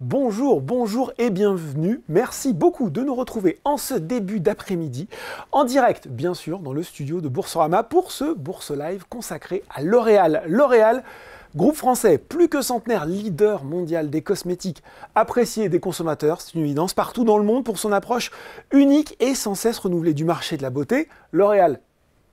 Bonjour, bonjour et bienvenue. Merci beaucoup de nous retrouver en ce début d'après-midi, en direct bien sûr dans le studio de Boursorama pour ce Bourse Live consacré à L'Oréal. L'Oréal, groupe français plus que centenaire, leader mondial des cosmétiques, apprécié des consommateurs, c'est une évidence, partout dans le monde pour son approche unique et sans cesse renouvelée du marché de la beauté. L'Oréal,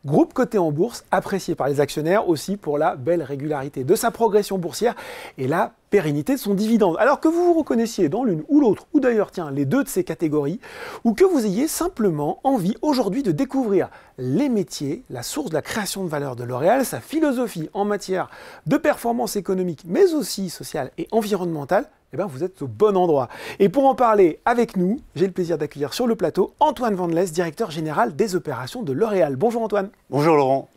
groupe coté en bourse, apprécié par les actionnaires aussi pour la belle régularité de sa progression boursière et la pérennité de son dividende. Alors que vous vous reconnaissiez dans l'une ou l'autre, ou d'ailleurs tiens les deux de ces catégories, ou que vous ayez simplement envie aujourd'hui de découvrir les métiers, la source de la création de valeur de L'Oréal, sa philosophie en matière de performance économique, mais aussi sociale et environnementale, eh bien, vous êtes au bon endroit. Et pour en parler avec nous, j'ai le plaisir d'accueillir sur le plateau Antoine Vandelesse, directeur général des opérations de L'Oréal. Bonjour Antoine. Bonjour Laurent.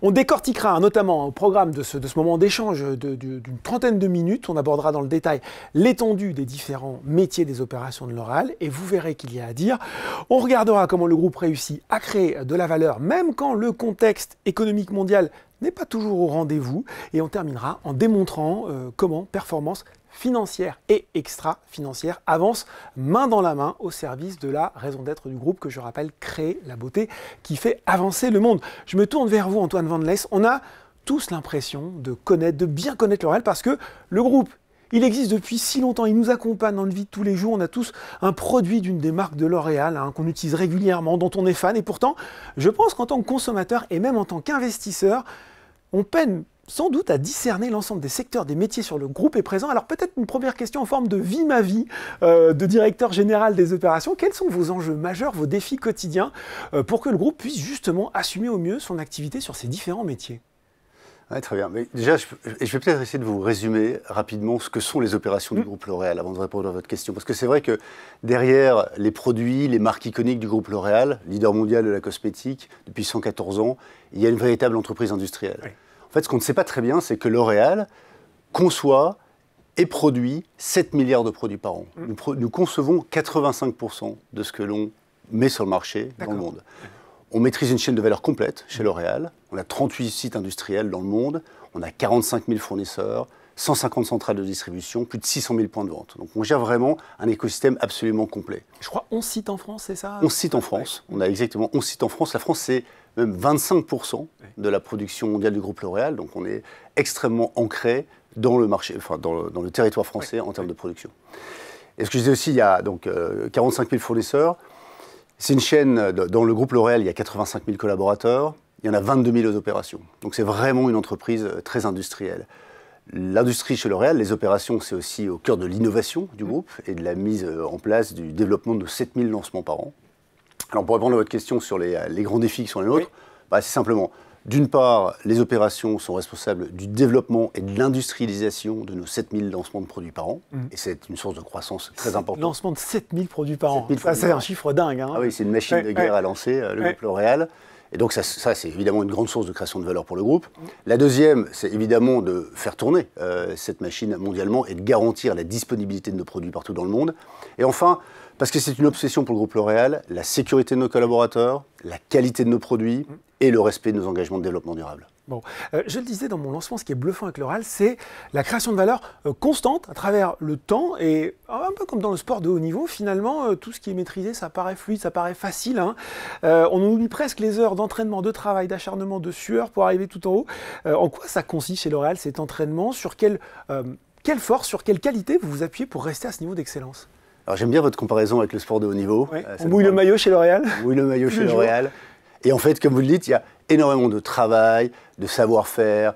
On décortiquera notamment au programme de ce moment d'échange d'une trentaine de minutes. On abordera dans le détail l'étendue des différents métiers des opérations de L'Oréal et vous verrez qu'il y a à dire. On regardera comment le groupe réussit à créer de la valeur même quand le contexte économique mondial n'est pas toujours au rendez-vous. Et on terminera en démontrant comment performance financière et extra-financière avance main dans la main au service de la raison d'être du groupe que je rappelle, créer la beauté qui fait avancer le monde. Je me tourne vers vous Antoine Vandelesse. On a tous l'impression de bien connaître L'Oréal parce que le groupe, il existe depuis si longtemps, il nous accompagne dans la vie de tous les jours. On a tous un produit d'une des marques de L'Oréal qu'on utilise régulièrement, dont on est fan. Et pourtant, je pense qu'en tant que consommateur et même en tant qu'investisseur, on peine sans doute à discerner l'ensemble des secteurs, des métiers sur le groupe est présent. Alors peut-être une première question en forme de vie ma vie de directeur général des opérations. Quels sont vos enjeux majeurs, vos défis quotidiens pour que le groupe puisse justement assumer au mieux son activité sur ces différents métiers ? Ouais, très bien. Mais déjà, je vais peut-être essayer de vous résumer rapidement ce que sont les opérations du groupe L'Oréal avant de répondre à votre question. Parce que c'est vrai que derrière les produits, les marques iconiques du groupe L'Oréal, leader mondial de la cosmétique depuis 114 ans, il y a une véritable entreprise industrielle. Oui. En fait, ce qu'on ne sait pas très bien, c'est que L'Oréal conçoit et produit 7 milliards de produits par an. Nous concevons 85% de ce que l'on met sur le marché dans le monde. On maîtrise une chaîne de valeur complète chez L'Oréal. On a 38 sites industriels dans le monde. On a 45 000 fournisseurs, 150 centrales de distribution, plus de 600 000 points de vente. Donc on gère vraiment un écosystème absolument complet. Je crois 11 sites en France, c'est ça ? 11 sites en France. On a exactement 11 sites en France. La France, c'est même 25% de la production mondiale du groupe L'Oréal. Donc on est extrêmement ancré dans le marché, enfin dans le territoire français en termes de production. Et ce que je disais aussi, il y a donc 45 000 fournisseurs. C'est une chaîne, dans le groupe L'Oréal, il y a 85 000 collaborateurs, il y en a 22 000 aux opérations. Donc c'est vraiment une entreprise très industrielle. L'industrie chez L'Oréal, les opérations, c'est aussi au cœur de l'innovation du groupe et de la mise en place du développement de 7 000 lancements par an. Alors pour répondre à votre question sur les grands défis qui sont les nôtres, c'est simplement, d'une part, les opérations sont responsables du développement et de l'industrialisation de nos 7 000 lancements de produits par an. Et c'est une source de croissance très importante. Lancement de 7 000 produits par an, ça c'est un chiffre dingue. Ah oui, c'est une machine de guerre à lancer, le groupe L'Oréal. Et donc ça c'est évidemment une grande source de création de valeur pour le groupe. La deuxième, c'est évidemment de faire tourner cette machine mondialement et de garantir la disponibilité de nos produits partout dans le monde. Et enfin, parce que c'est une obsession pour le groupe L'Oréal, la sécurité de nos collaborateurs, la qualité de nos produits et le respect de nos engagements de développement durable. Bon, je le disais dans mon lancement, ce qui est bluffant avec L'Oréal, c'est la création de valeur constante à travers le temps et un peu comme dans le sport de haut niveau, finalement, tout ce qui est maîtrisé, ça paraît fluide, ça paraît facile. On oublie presque les heures d'entraînement, de travail, d'acharnement, de sueur pour arriver tout en haut. En quoi ça consiste chez L'Oréal cet entraînement ? Sur quelle force, sur quelle qualité vous vous appuyez pour rester à ce niveau d'excellence ? Alors j'aime bien votre comparaison avec le sport de haut niveau. On mouille le maillot chez L'Oréal ? On mouille le maillot chez L'Oréal. Et en fait, comme vous le dites, il y a énormément de travail, de savoir-faire,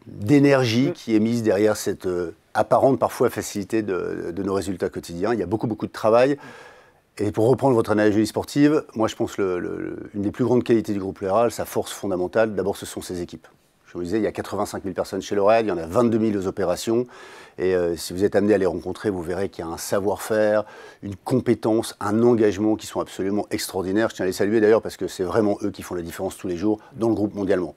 d'énergie qui est mise derrière cette apparente parfois facilité de nos résultats quotidiens. Il y a beaucoup de travail. Et pour reprendre votre analogie sportive, moi je pense une des plus grandes qualités du groupe L'Oréal, sa force fondamentale, d'abord ce sont ses équipes. Je vous disais, il y a 85 000 personnes chez L'Oréal, il y en a 22 000 aux opérations. Et si vous êtes amené à les rencontrer, vous verrez qu'il y a un savoir-faire, une compétence, un engagement qui sont absolument extraordinaires. Je tiens à les saluer d'ailleurs parce que c'est vraiment eux qui font la différence tous les jours dans le groupe mondialement.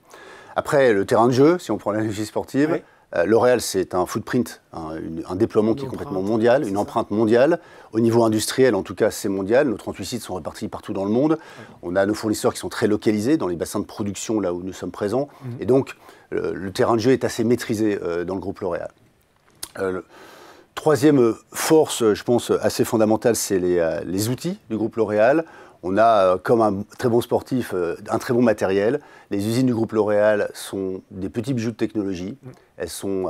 Après, le terrain de jeu, si on prend l'analogie sportive, L'Oréal, c'est un footprint, un déploiement qui est complètement mondial, une empreinte mondiale. Au niveau industriel, en tout cas, c'est mondial. Nos 38 sites sont répartis partout dans le monde. On a nos fournisseurs qui sont très localisés dans les bassins de production, là où nous sommes présents. Et donc, le terrain de jeu est assez maîtrisé dans le groupe L'Oréal. Troisième force, je pense, assez fondamentale, c'est les outils du groupe L'Oréal. On a, comme un très bon sportif, un très bon matériel. Les usines du groupe L'Oréal sont des petits bijoux de technologie. Elles sont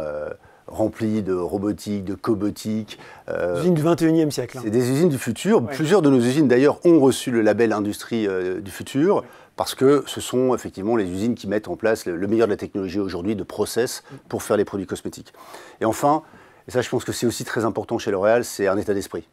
remplies de robotique, de cobotique. Des usines du 21e siècle. C'est des usines du futur. Ouais. Plusieurs de nos usines, d'ailleurs, ont reçu le label Industrie du futur, parce que ce sont effectivement les usines qui mettent en place le meilleur de la technologie aujourd'hui, de process, pour faire les produits cosmétiques. Et enfin, et ça je pense que c'est aussi très important chez L'Oréal, c'est un état d'esprit.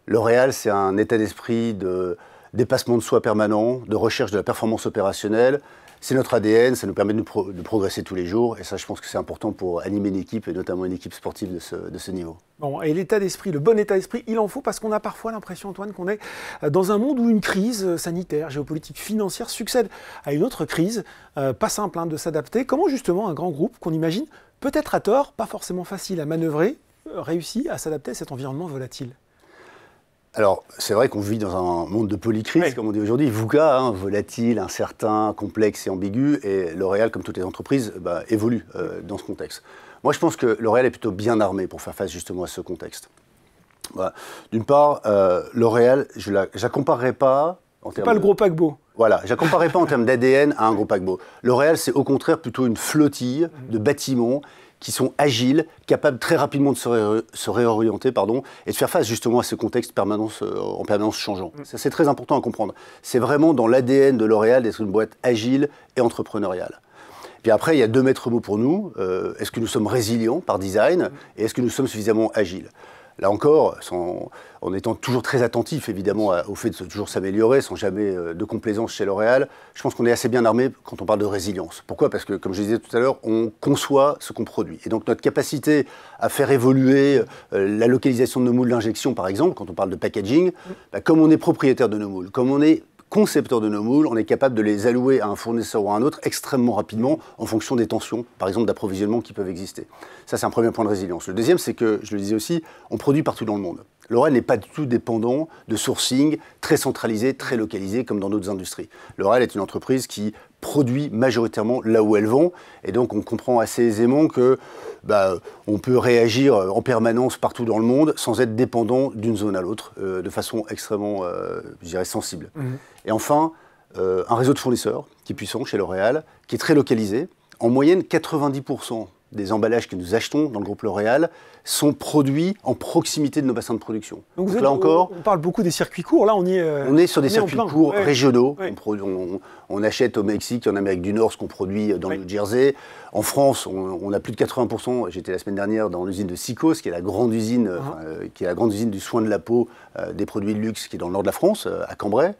L'Oréal, c'est un état d'esprit de dépassement de soi permanent, de recherche de la performance opérationnelle. C'est notre ADN, ça nous permet de progresser tous les jours. Et ça, je pense que c'est important pour animer une équipe, et notamment une équipe sportive de ce niveau. Bon, et l'état d'esprit, le bon état d'esprit, il en faut parce qu'on a parfois l'impression, Antoine, qu'on est dans un monde où une crise sanitaire, géopolitique, financière succède à une autre crise. Pas simple de s'adapter. Comment justement un grand groupe qu'on imagine, peut-être à tort, pas forcément facile à manœuvrer, réussit à s'adapter à cet environnement volatile? Alors, c'est vrai qu'on vit dans un monde de polycrise, comme on dit aujourd'hui, VUCA, volatile, incertain, complexe et ambigu, et L'Oréal, comme toutes les entreprises, évolue dans ce contexte. Moi, je pense que L'Oréal est plutôt bien armé pour faire face justement à ce contexte. Voilà. D'une part, L'Oréal, je la comparerai pas... C'est pas le gros paquebot. Voilà, je la comparerai pas en termes d'ADN à un gros paquebot. L'Oréal, c'est au contraire plutôt une flottille de bâtiments qui sont agiles, capables très rapidement de se réorienter et de faire face justement à ce contexte en permanence changeant. Ça, c'est très important à comprendre. C'est vraiment dans l'ADN de L'Oréal d'être une boîte agile et entrepreneuriale. Puis après, il y a deux maîtres mots pour nous. Est-ce que nous sommes résilients par design et est-ce que nous sommes suffisamment agiles? Là encore, en étant toujours très attentif évidemment au fait de toujours s'améliorer, sans jamais de complaisance chez L'Oréal, je pense qu'on est assez bien armé quand on parle de résilience. Pourquoi? Parce que, comme je disais tout à l'heure, on conçoit ce qu'on produit. Et donc notre capacité à faire évoluer la localisation de nos moules d'injection, par exemple, quand on parle de packaging, comme on est propriétaire de nos moules, comme on est concepteur de nos moules, on est capable de les allouer à un fournisseur ou à un autre extrêmement rapidement en fonction des tensions, par exemple d'approvisionnement qui peuvent exister. Ça, c'est un premier point de résilience. Le deuxième, c'est que, je le disais aussi, on produit partout dans le monde. L'Oréal n'est pas du tout dépendant de sourcing très centralisé, très localisé, comme dans d'autres industries. L'Oréal est une entreprise qui produit majoritairement là où elle vend, et donc on comprend assez aisément que on peut réagir en permanence partout dans le monde sans être dépendant d'une zone à l'autre, de façon extrêmement, je dirais, sensible. Et enfin, un réseau de fournisseurs qui est puissant chez L'Oréal, qui est très localisé. En moyenne, 90% des emballages que nous achetons dans le groupe L'Oréal sont produits en proximité de nos bassins de production. Donc là encore, on parle beaucoup des circuits courts, là on est sur des circuits courts régionaux. On achète au Mexique et en Amérique du Nord ce qu'on produit dans le New Jersey. En France, on a plus de 80%. J'étais la semaine dernière dans l'usine de Sycos, qui est la grande usine, du soin de la peau, des produits de luxe, qui est dans le nord de la France, à Cambrai,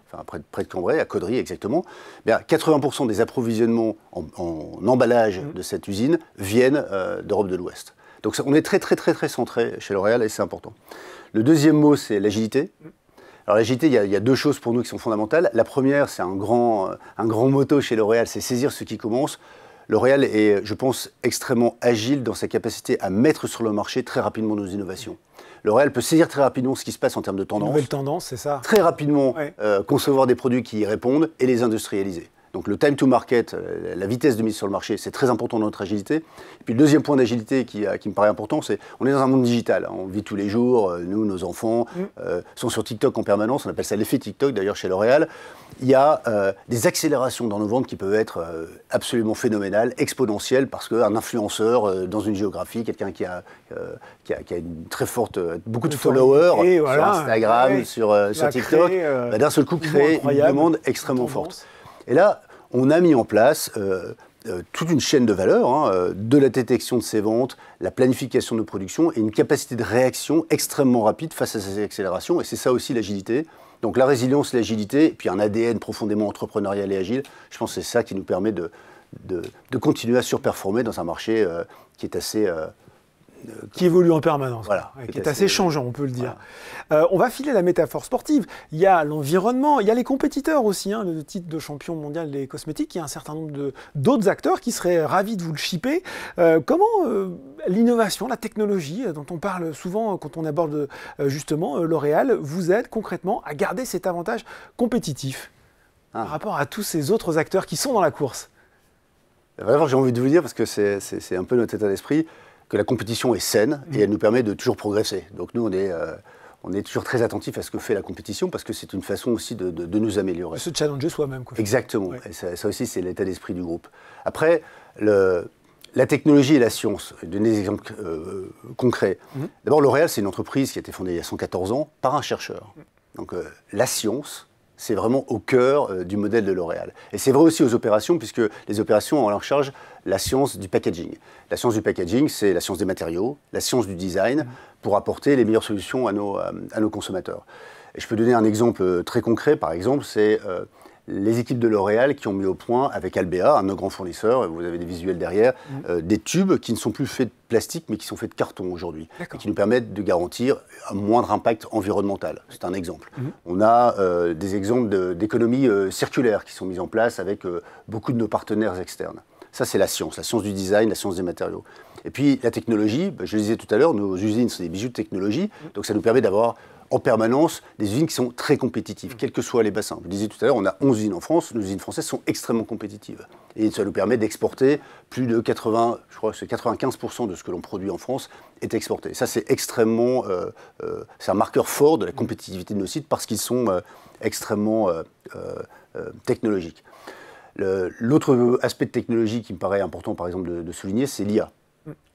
près de Cambrai, à Caudry exactement. 80% des approvisionnements en emballage de cette usine viennent d'Europe de l'Ouest. Donc on est très centré chez L'Oréal et c'est important. Le deuxième mot, c'est l'agilité. Alors l'agilité, il y a deux choses pour nous qui sont fondamentales. La première, c'est un grand motto chez L'Oréal, c'est saisir ce qui commence. L'Oréal est, je pense, extrêmement agile dans sa capacité à mettre sur le marché très rapidement nos innovations. L'Oréal peut saisir très rapidement ce qui se passe en termes de tendance. Nouvelle tendance, c'est ça. Très rapidement concevoir des produits qui y répondent et les industrialiser. Donc le time to market, la vitesse de mise sur le marché, c'est très important dans notre agilité. Et puis le deuxième point d'agilité qui me paraît important, c'est on est dans un monde digital. On vit tous les jours, nous, nos enfants sont sur TikTok en permanence. On appelle ça l'effet TikTok d'ailleurs chez L'Oréal. Il y a des accélérations dans nos ventes qui peuvent être absolument phénoménales, exponentielles, parce qu'un influenceur dans une géographie, quelqu'un qui a une très forte, beaucoup de followers sur Instagram, sur TikTok, d'un seul coup crée une demande extrêmement forte. Et là, on a mis en place toute une chaîne de valeur, de la détection de ces ventes, la planification de nos productions et une capacité de réaction extrêmement rapide face à ces accélérations. Et c'est ça aussi l'agilité. Donc la résilience, l'agilité, et puis un ADN profondément entrepreneurial et agile, je pense que c'est ça qui nous permet de continuer à surperformer dans un marché qui est assez... qui évolue en permanence, voilà, qui est assez changeant, on peut le dire. Voilà. On va filer la métaphore sportive. Il y a l'environnement, il y a les compétiteurs aussi, le titre de champion mondial des cosmétiques. Il y a un certain nombre d'autres acteurs qui seraient ravis de vous le shipper. Comment l'innovation, la technologie, dont on parle souvent quand on aborde justement L'Oréal, vous aide concrètement à garder cet avantage compétitif par rapport à tous ces autres acteurs qui sont dans la course? Vraiment, j'ai envie de vous dire, parce que c'est un peu notre état d'esprit. que la compétition est saine et elle nous permet de toujours progresser. Donc nous, on est toujours très attentif à ce que fait la compétition parce que c'est une façon aussi de nous améliorer. De se challenger soi-même. Exactement. Ouais. Et ça aussi, c'est l'état d'esprit du groupe. Après, la technologie et la science. Je vais donner des exemples concrets. D'abord, L'Oréal, c'est une entreprise qui a été fondée il y a 114 ans par un chercheur. Donc la science, c'est vraiment au cœur du modèle de L'Oréal. Et c'est vrai aussi aux opérations, puisque les opérations ont en leur charge la science du packaging. La science du packaging, c'est la science des matériaux, la science du design, pour apporter les meilleures solutions à nos consommateurs. Et je peux donner un exemple très concret, par exemple, c'est les équipes de L'Oréal qui ont mis au point, avec Albéa, un de nos grands fournisseurs, vous avez des visuels derrière, des tubes qui ne sont plus faits de plastique, mais qui sont faits de carton aujourd'hui, et qui nous permettent de garantir un moindre impact environnemental. C'est un exemple. On a des exemples d'économies circulaires qui sont mises en place avec beaucoup de nos partenaires externes. Ça, c'est la science du design, la science des matériaux. Et puis, la technologie, je le disais tout à l'heure, nos usines sont des bijoux de technologie, donc ça nous permet d'avoir en permanence des usines qui sont très compétitives, quels que soient les bassins. Je disais tout à l'heure, on a 11 usines en France, nos usines françaises sont extrêmement compétitives. Et ça nous permet d'exporter plus de 95% de ce que l'on produit en France est exporté. Ça, c'est extrêmement, c'est un marqueur fort de la compétitivité de nos sites parce qu'ils sont extrêmement technologiques. L'autre aspect de technologie qui me paraît important, par exemple, de souligner, c'est l'IA.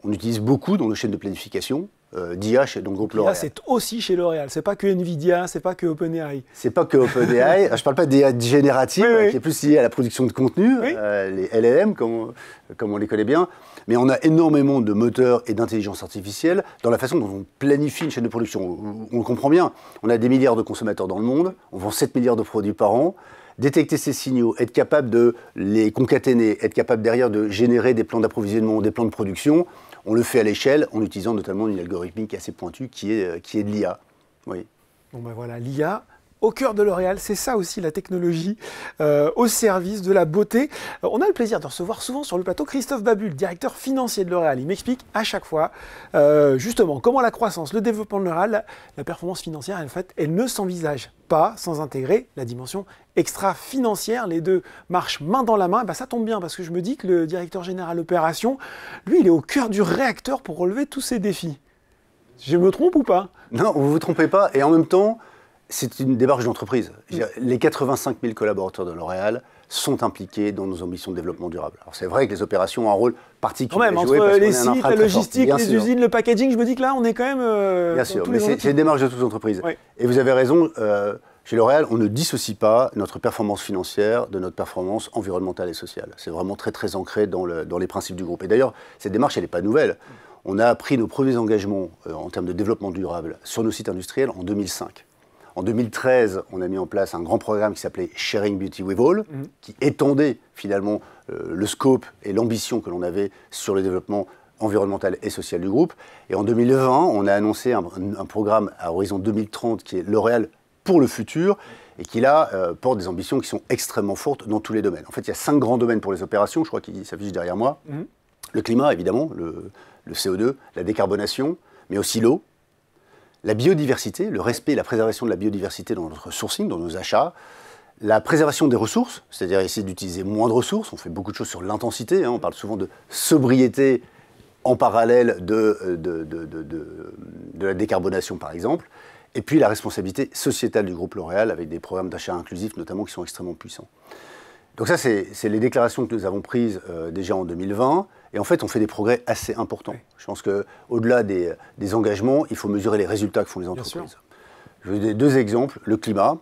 On utilise beaucoup dans nos chaînes de planification d'IA chez le groupe L'Oréal. C'est aussi chez L'Oréal, c'est pas que Nvidia, c'est pas que OpenAI. C'est pas que OpenAI, je parle pas d'IA générative, qui est plus liée à la production de contenu, les LLM, comme on les connaît bien, mais on a énormément de moteurs et d'intelligence artificielle dans la façon dont on planifie une chaîne de production. On le comprend bien, on a des milliards de consommateurs dans le monde, on vend 7 milliards de produits par an. Détecter ces signaux, être capable de les concaténer, être capable derrière de générer des plans d'approvisionnement, des plans de production, on le fait à l'échelle en utilisant notamment une algorithmique assez pointue qui est de l'IA. Oui. Bon ben voilà, l'IA au cœur de L'Oréal, c'est ça aussi la technologie au service de la beauté. On a le plaisir de recevoir souvent sur le plateau Christophe Babule, directeur financier de L'Oréal. Il m'explique à chaque fois justement comment la croissance, le développement de L'Oréal, la performance financière, en fait, elle ne s'envisage pas sans intégrer la dimension extra-financière. Les deux marchent main dans la main. Ben, ça tombe bien parce que je me dis que le directeur général opération, lui, il est au cœur du réacteur pour relever tous ces défis. Je me trompe ou pas? Non, vous ne vous trompez pas. Et en même temps, c'est une démarche d'entreprise. Les 85 000 collaborateurs de L'Oréal sont impliqués dans nos ambitions de développement durable. Alors c'est vrai que les opérations ont un rôle particulier. Quand même, entre les sites, la logistique, les usines, le packaging, je me dis que là, on est quand même... Bien sûr, mais c'est une démarche de toute entreprise. Oui. Et vous avez raison, chez L'Oréal, on ne dissocie pas notre performance financière de notre performance environnementale et sociale. C'est vraiment très, très ancré dans les principes du groupe. Et d'ailleurs, cette démarche, elle n'est pas nouvelle. On a pris nos premiers engagements en termes de développement durable sur nos sites industriels en 2005. En 2013, on a mis en place un grand programme qui s'appelait Sharing Beauty with All, qui étendait finalement le scope et l'ambition que l'on avait sur le développement environnemental et social du groupe. Et en 2020, on a annoncé un programme à horizon 2030 qui est L'Oréal pour le futur et qui là porte des ambitions qui sont extrêmement fortes dans tous les domaines. En fait, il y a 5 grands domaines pour les opérations, je crois qu'ils s'affichent derrière moi. Le climat, évidemment, le CO2, la décarbonation, mais aussi l'eau. La biodiversité, le respect et la préservation de la biodiversité dans notre sourcing, dans nos achats. La préservation des ressources, c'est-à-dire essayer d'utiliser moins de ressources. On fait beaucoup de choses sur l'intensité. On parle souvent de sobriété en parallèle de la décarbonation, par exemple. Et puis la responsabilité sociétale du groupe L'Oréal avec des programmes d'achat inclusifs, notamment, qui sont extrêmement puissants. Donc ça, c'est les déclarations que nous avons prises déjà en 2020. Et en fait, on fait des progrès assez importants. Je pense qu'au-delà des engagements, il faut mesurer les résultats que font les entreprises. Je vais vous donner 2 exemples. Le climat.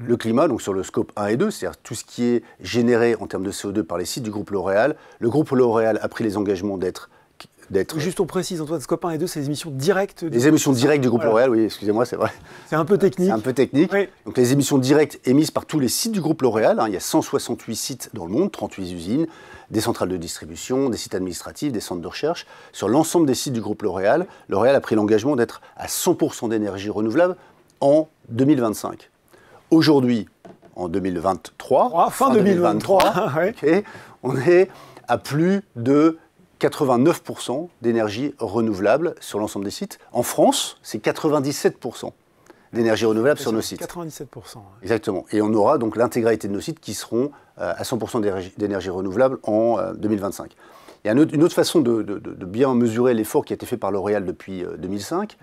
Le climat, donc sur le scope 1 et 2, c'est-à-dire tout ce qui est généré en termes de CO2 par les sites du groupe L'Oréal. Le groupe L'Oréal a pris les engagements d'être... Juste on précise, Antoine, scope 1 et 2, c'est les émissions directes... Les émissions directes du groupe L'Oréal, oui, excusez-moi, c'est vrai. C'est un peu technique. C'est un peu technique. Oui. Donc les émissions directes émises par tous les sites du groupe L'Oréal, il y a 168 sites dans le monde, 38 usines, des centrales de distribution, des sites administratifs, des centres de recherche. Sur l'ensemble des sites du groupe L'Oréal, L'Oréal a pris l'engagement d'être à 100% d'énergie renouvelable en 2025. Aujourd'hui, en 2023, fin 2023, okay, on est à plus de 89% d'énergie renouvelable sur l'ensemble des sites. En France, c'est 97% d'énergie renouvelable sur nos sites. 97%. Exactement. Et on aura donc l'intégralité de nos sites qui seront à 100% d'énergie renouvelable en 2025. Il y a une autre façon de bien mesurer l'effort qui a été fait par L'Oréal depuis 2005.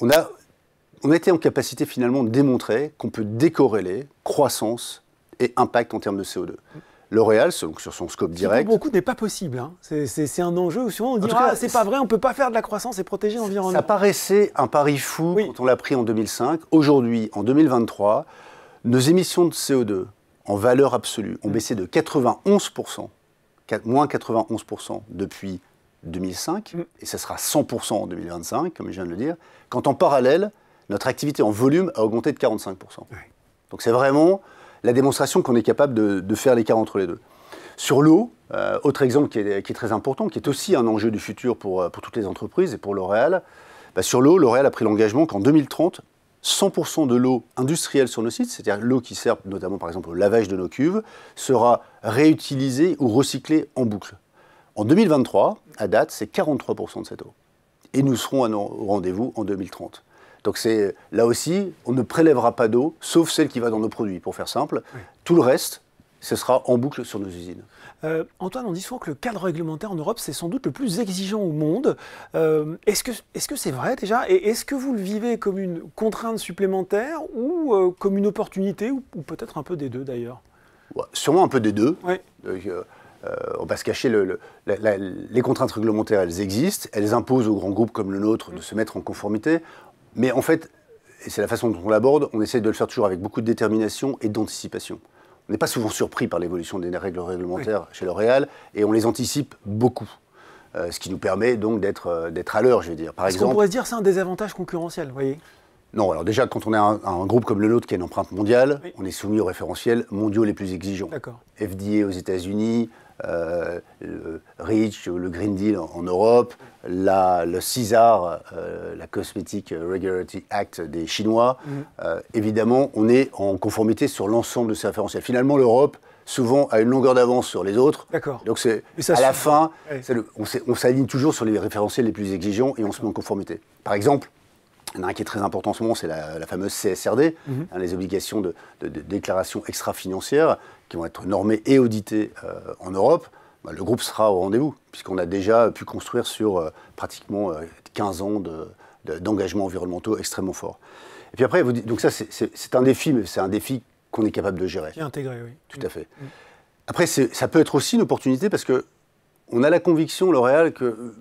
On a été en capacité finalement de démontrer qu'on peut décorréler croissance et impact en termes de CO2. L'Oréal, sur son scope direct... Pour beaucoup, n'est pas possible. Hein. C'est un enjeu où souvent on dit « c'est pas vrai, on ne peut pas faire de la croissance et protéger l'environnement ». Ça paraissait un pari fou quand on l'a pris en 2005. Aujourd'hui, en 2023, nos émissions de CO2 en valeur absolue ont baissé de 91%, moins 91% depuis 2005, et ça sera 100% en 2025, comme je viens de le dire, quand en parallèle, notre activité en volume a augmenté de 45%. Donc c'est vraiment la démonstration qu'on est capable de faire l'écart entre les deux. Sur l'eau, autre exemple qui est très important, qui est aussi un enjeu du futur pour toutes les entreprises et pour L'Oréal, sur l'eau, L'Oréal a pris l'engagement qu'en 2030, 100% de l'eau industrielle sur nos sites, c'est-à-dire l'eau qui sert notamment par exemple au lavage de nos cuves, sera réutilisée ou recyclée en boucle. En 2023, à date, c'est 43% de cette eau. Et nous serons au rendez-vous en 2030. Donc là aussi, on ne prélèvera pas d'eau, sauf celle qui va dans nos produits, pour faire simple. Tout le reste, ce sera en boucle sur nos usines. Antoine, on dit souvent que le cadre réglementaire en Europe, c'est sans doute le plus exigeant au monde. Est-ce que c'est vrai déjà? Et est-ce que vous le vivez comme une contrainte supplémentaire ou comme une opportunité, ou peut-être un peu des deux d'ailleurs? Sûrement un peu des deux. Oui. On ne va se cacher, les contraintes réglementaires, elles existent. Elles imposent aux grands groupes comme le nôtre de se mettre en conformité. Mais en fait, et c'est la façon dont on l'aborde, on essaie de le faire toujours avec beaucoup de détermination et d'anticipation. On n'est pas souvent surpris par l'évolution des règles réglementaires chez L'Oréal, et on les anticipe beaucoup. Ce qui nous permet donc d'être à l'heure, je vais dire. Par exemple, qu'on pourrait se dire c'est un désavantage concurrentiel, vous voyez? Non, alors déjà, quand on est un groupe comme le nôtre qui a une empreinte mondiale, on est soumis aux référentiels mondiaux les plus exigeants. FDA aux États-Unis, le REACH, le Green Deal en Europe, le CSAR, la Cosmetic Regulatory Act des Chinois. Évidemment, on est en conformité sur l'ensemble de ces référentiels. Finalement, l'Europe, souvent, a une longueur d'avance sur les autres. Donc, à la fin, on s'aligne toujours sur les référentiels les plus exigeants et on se met en conformité. Par exemple, il y en a un qui est très important en ce moment, c'est la fameuse CSRD, les obligations de déclaration extra-financière qui vont être normées et auditées en Europe. Le groupe sera au rendez-vous, puisqu'on a déjà pu construire sur pratiquement 15 ans d'engagements environnementaux extrêmement forts. Et puis après, donc ça, c'est un défi, mais c'est un défi qu'on est capable de gérer. Qui est intégré, oui. Tout à fait. Après, ça peut être aussi une opportunité, parce qu'on a la conviction, L'Oréal, que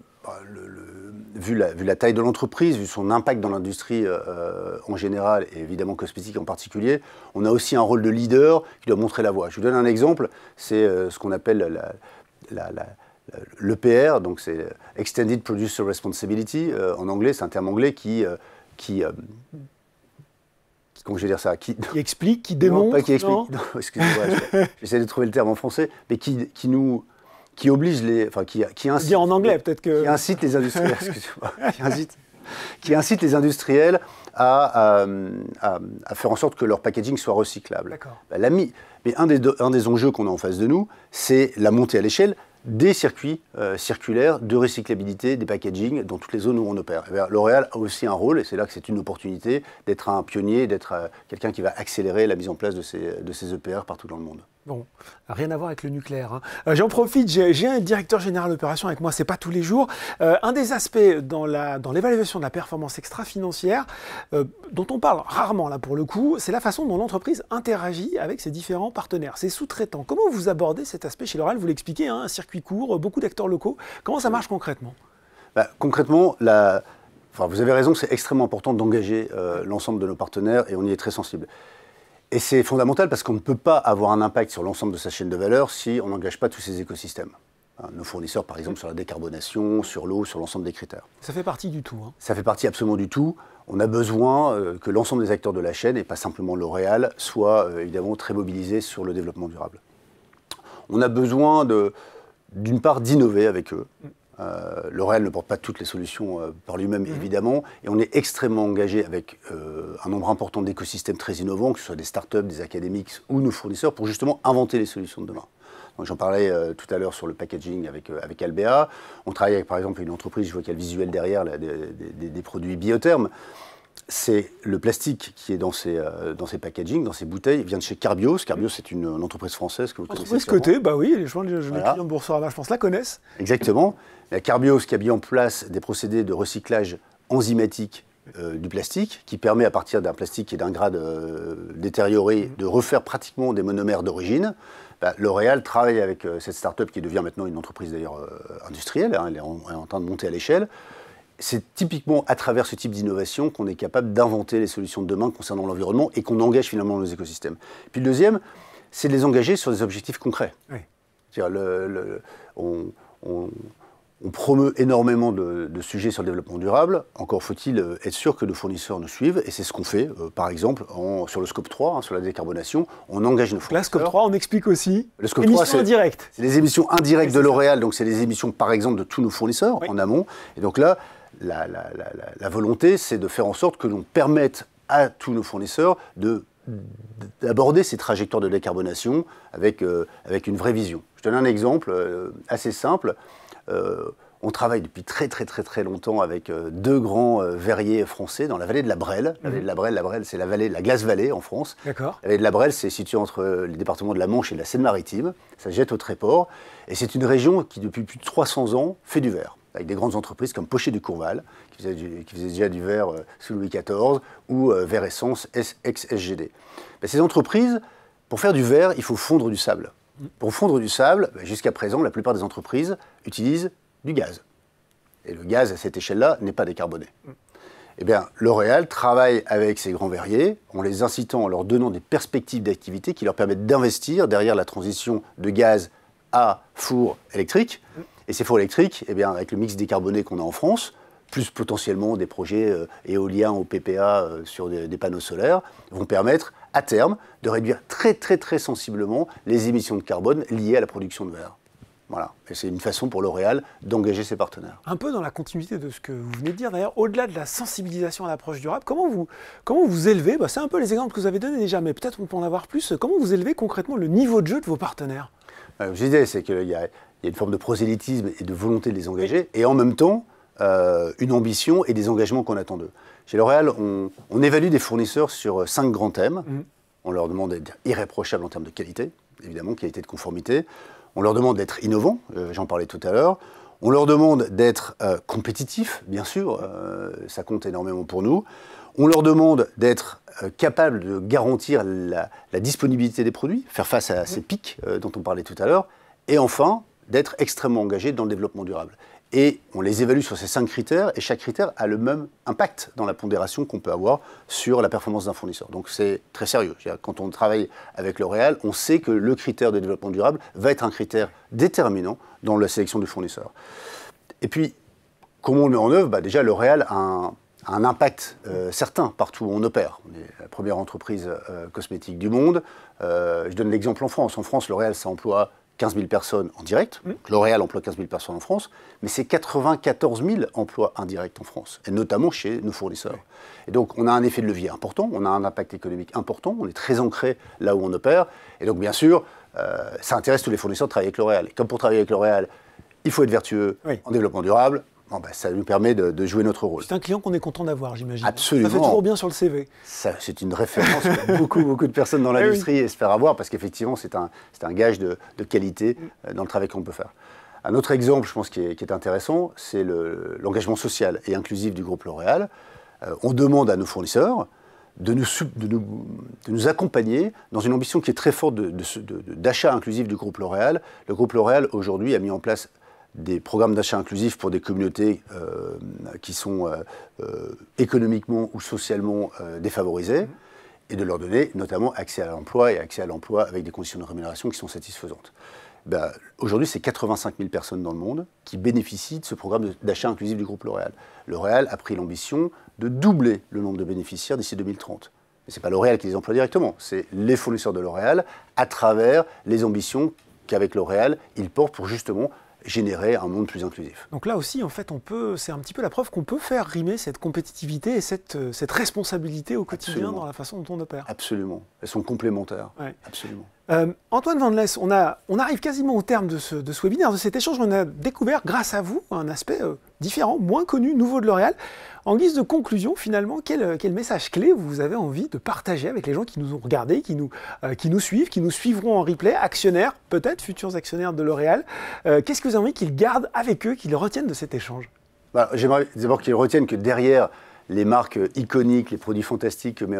vu la taille de l'entreprise, vu son impact dans l'industrie en général et évidemment cosmétique en particulier, on a aussi un rôle de leader qui doit montrer la voie. Je vous donne un exemple, c'est ce qu'on appelle l'EPR, donc c'est Extended Producer Responsibility en anglais, c'est un terme anglais comment je vais dire ça, qui explique, qui démontre. Non, pas qui explique. Non, excusez-moi, j'essaie de trouver le terme en français, mais qui oblige qui incite, dire en anglais peut-être que qui incite les industriels, excusez-moi, qui incite les industriels à faire en sorte que leur packaging soit recyclable. Mais un des enjeux qu'on a en face de nous, c'est la montée à l'échelle des circuits circulaires de recyclabilité des packaging dans toutes les zones où on opère. L'Oréal a aussi un rôle, et c'est là que c'est une opportunité, d'être un pionnier, d'être quelqu'un qui va accélérer la mise en place de ces EPR partout dans le monde. Bon, rien à voir avec le nucléaire. J'en profite, j'ai un directeur général d'opération avec moi, c'est pas tous les jours. Un des aspects dans l'évaluation de la performance extra-financière, dont on parle rarement là pour le coup, c'est la façon dont l'entreprise interagit avec ses différents partenaires, ses sous-traitants. Comment vous abordez cet aspect chez L'Oréal? Vous l'expliquez, un circuit court, beaucoup d'acteurs locaux. Comment ça marche concrètement? Concrètement, vous avez raison, c'est extrêmement important d'engager l'ensemble de nos partenaires et on y est très sensible. Et c'est fondamental parce qu'on ne peut pas avoir un impact sur l'ensemble de sa chaîne de valeur si on n'engage pas tous ces écosystèmes. Nos fournisseurs, par exemple, sur la décarbonation, sur l'eau, sur l'ensemble des critères. Ça fait partie du tout. Ça fait partie absolument du tout. On a besoin que l'ensemble des acteurs de la chaîne, et pas simplement L'Oréal, soient évidemment très mobilisés sur le développement durable. On a besoin d'une part d'innover avec eux. L'Oréal ne porte pas toutes les solutions par lui-même, évidemment, et on est extrêmement engagé avec un nombre important d'écosystèmes très innovants, que ce soit des startups, des académiques ou nos fournisseurs, pour justement inventer les solutions de demain. J'en parlais tout à l'heure sur le packaging avec Albéa. On travaille avec, par exemple, une entreprise, je vois qu'il y a le visuel derrière, là, des produits biothermes. c'est le plastique qui est dans ces packaging, dans ces bouteilles, vient de chez Carbios. Carbios, c'est une entreprise française que vous connaissez. Entreprise cotée, bah oui, les clients de Boursorama, je pense, la connaissent. Exactement. La Carbios qui a mis en place des procédés de recyclage enzymatique du plastique, qui permet à partir d'un plastique qui est d'un grade détérioré de refaire pratiquement des monomères d'origine. L'Oréal travaille avec cette start-up qui devient maintenant une entreprise d'ailleurs industrielle, hein, elle est en train de monter à l'échelle. C'est typiquement à travers ce type d'innovation qu'on est capable d'inventer les solutions de demain concernant l'environnement et qu'on engage finalement nos écosystèmes. Puis le deuxième, c'est de les engager sur des objectifs concrets. Oui. C'est-à-dire on promeut énormément de sujets sur le développement durable. Encore faut-il être sûr que nos fournisseurs nous suivent. Et c'est ce qu'on fait, par exemple, sur le scope 3, hein, sur la décarbonation. On engage nos fournisseurs. Là, scope 3, on explique aussi. Le scope émissions 3, indirectes. C'est les émissions indirectes de L'Oréal. Donc, c'est les émissions, par exemple, de tous nos fournisseurs en amont. Et donc là, la volonté, c'est de faire en sorte que l'on permette à tous nos fournisseurs d'aborder ces trajectoires de décarbonation avec une vraie vision. Je donne un exemple assez simple. On travaille depuis très longtemps avec deux grands verriers français dans la vallée de la Brelle. La vallée de la Brelle, c'est la glace vallée en France. D'accord. La vallée de la Brelle, c'est situé entre les départements de la Manche et de la Seine-Maritime. Ça se jette au Tréport. Et c'est une région qui, depuis plus de 300 ans, fait du verre. Avec des grandes entreprises comme Pochet du Courval, qui faisait déjà du verre sous Louis XIV, ou Verre Essence, ex-SGD. Ces entreprises, pour faire du verre, il faut fondre du sable. Pour fondre du sable, jusqu'à présent, la plupart des entreprises utilisent du gaz. Et le gaz, à cette échelle-là, n'est pas décarboné. Eh bien, L'Oréal travaille avec ces grands verriers, en les incitant, en leur donnant des perspectives d'activité qui leur permettent d'investir derrière la transition de gaz à four électrique. Et ces fours électriques, eh bien, avec le mix décarboné qu'on a en France, plus potentiellement des projets éoliens ou PPA sur des panneaux solaires, vont permettre, à terme, de réduire très sensiblement les émissions de carbone liées à la production de verre. Voilà, et c'est une façon pour L'Oréal d'engager ses partenaires. Un peu dans la continuité de ce que vous venez de dire, d'ailleurs, au-delà de la sensibilisation à l'approche durable, comment vous élevez, c'est un peu les exemples que vous avez donnés déjà, mais peut-être on peut en avoir plus, comment vous élevez concrètement le niveau de jeu de vos partenaires? Je disais, c'est qu'il y a une forme de prosélytisme et de volonté de les engager, et en même temps, une ambition et des engagements qu'on attend d'eux. Chez L'Oréal, on évalue des fournisseurs sur 5 grands thèmes. On leur demande d'être irréprochables en termes de qualité, évidemment, qualité de conformité. On leur demande d'être innovants, j'en parlais tout à l'heure. On leur demande d'être compétitifs, bien sûr, ça compte énormément pour nous. On leur demande d'être capables de garantir la disponibilité des produits, faire face à ces pics dont on parlait tout à l'heure. Et enfin, d'être extrêmement engagés dans le développement durable. Et on les évalue sur ces 5 critères, et chaque critère a le même impact dans la pondération qu'on peut avoir sur la performance d'un fournisseur. Donc c'est très sérieux. Quand on travaille avec L'Oréal, on sait que le critère de développement durable va être un critère déterminant dans la sélection du fournisseur. Et puis, comment on le met en œuvre? Déjà, L'Oréal a un impact certain partout où on opère. On est la première entreprise cosmétique du monde. Je donne l'exemple en France. En France, L'Oréal, ça emploie 15 000 personnes en direct. L'Oréal emploie 15 000 personnes en France, mais c'est 94 000 emplois indirects en France, et notamment chez nos fournisseurs. Et donc, on a un effet de levier important, on a un impact économique important, on est très ancré là où on opère. Et donc, bien sûr, ça intéresse tous les fournisseurs de travailler avec L'Oréal. Et comme pour travailler avec L'Oréal, il faut être vertueux en développement durable. Ça nous permet de jouer notre rôle. C'est un client qu'on est content d'avoir, j'imagine. Absolument. Ça fait toujours bien sur le CV. C'est une référence que beaucoup de personnes dans l'industrie espèrent avoir, parce qu'effectivement, c'est un gage de qualité dans le travail qu'on peut faire. Un autre exemple, je pense, qui est intéressant, c'est l'engagement social et inclusif du groupe L'Oréal. On demande à nos fournisseurs de nous accompagner dans une ambition qui est très forte d'achat inclusif du groupe L'Oréal. Le groupe L'Oréal, aujourd'hui, a mis en place des programmes d'achat inclusif pour des communautés qui sont économiquement ou socialement défavorisées, et de leur donner notamment accès à l'emploi, et accès à l'emploi avec des conditions de rémunération qui sont satisfaisantes. Aujourd'hui, c'est 85 000 personnes dans le monde qui bénéficient de ce programme d'achat inclusif du groupe L'Oréal. L'Oréal a pris l'ambition de doubler le nombre de bénéficiaires d'ici 2030. Mais ce n'est pas L'Oréal qui les emploie directement, c'est les fournisseurs de L'Oréal à travers les ambitions qu'avec L'Oréal, ils portent pour justement générer un monde plus inclusif. Donc là aussi, en fait, c'est un petit peu la preuve qu'on peut faire rimer cette compétitivité et cette responsabilité au quotidien dans la façon dont on opère. Absolument. Elles sont complémentaires. Ouais. Absolument. Antoine Vandelesse, on arrive quasiment au terme de ce webinaire, de cet échange. On a découvert, grâce à vous, un aspect différents, moins connus, nouveaux de L'Oréal. En guise de conclusion, finalement, quel message clé vous avez envie de partager avec les gens qui nous ont regardés, qui nous suivent, qui nous suivront en replay, actionnaires, peut-être futurs actionnaires de L'Oréal. Qu'est-ce que vous avez envie qu'ils gardent avec eux, qu'ils retiennent de cet échange? J'aimerais d'abord qu'ils retiennent que derrière les marques iconiques, les produits fantastiques que met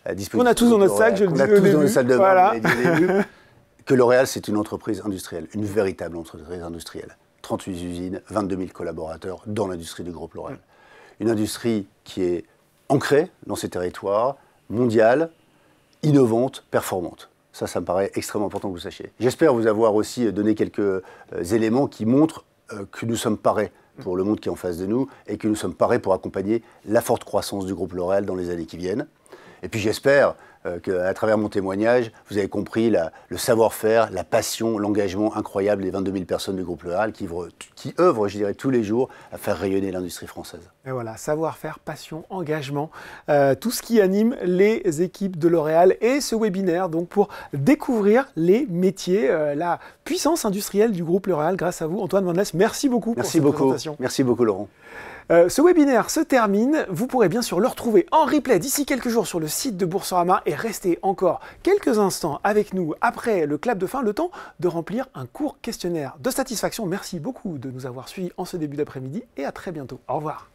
à disposition. On a tous dans notre sac, je le dis au début. On a tous dans notre salle de bain, voilà. Que L'Oréal, c'est une entreprise industrielle, une véritable entreprise industrielle. 38 usines, 22 000 collaborateurs dans l'industrie du groupe L'Oréal. Une industrie qui est ancrée dans ses territoires, mondiale, innovante, performante. Ça me paraît extrêmement important que vous sachiez. J'espère vous avoir aussi donné quelques éléments qui montrent que nous sommes parés pour le monde qui est en face de nous et que nous sommes parés pour accompagner la forte croissance du groupe L'Oréal dans les années qui viennent. Et puis j'espère qu'à travers mon témoignage, vous avez compris le savoir-faire, la passion, l'engagement incroyable des 22 000 personnes du groupe L'Oréal qui œuvrent, je dirais, tous les jours à faire rayonner l'industrie française. Et voilà, savoir-faire, passion, engagement, tout ce qui anime les équipes de L'Oréal et ce webinaire donc pour découvrir les métiers, la puissance industrielle du groupe L'Oréal grâce à vous. Antoine Vanless, merci beaucoup pour cette présentation. Merci beaucoup Laurent. Ce webinaire se termine. Vous pourrez bien sûr le retrouver en replay d'ici quelques jours sur le site de Boursorama et rester encore quelques instants avec nous après le clap de fin, le temps de remplir un court questionnaire de satisfaction. Merci beaucoup de nous avoir suivis en ce début d'après-midi et à très bientôt. Au revoir.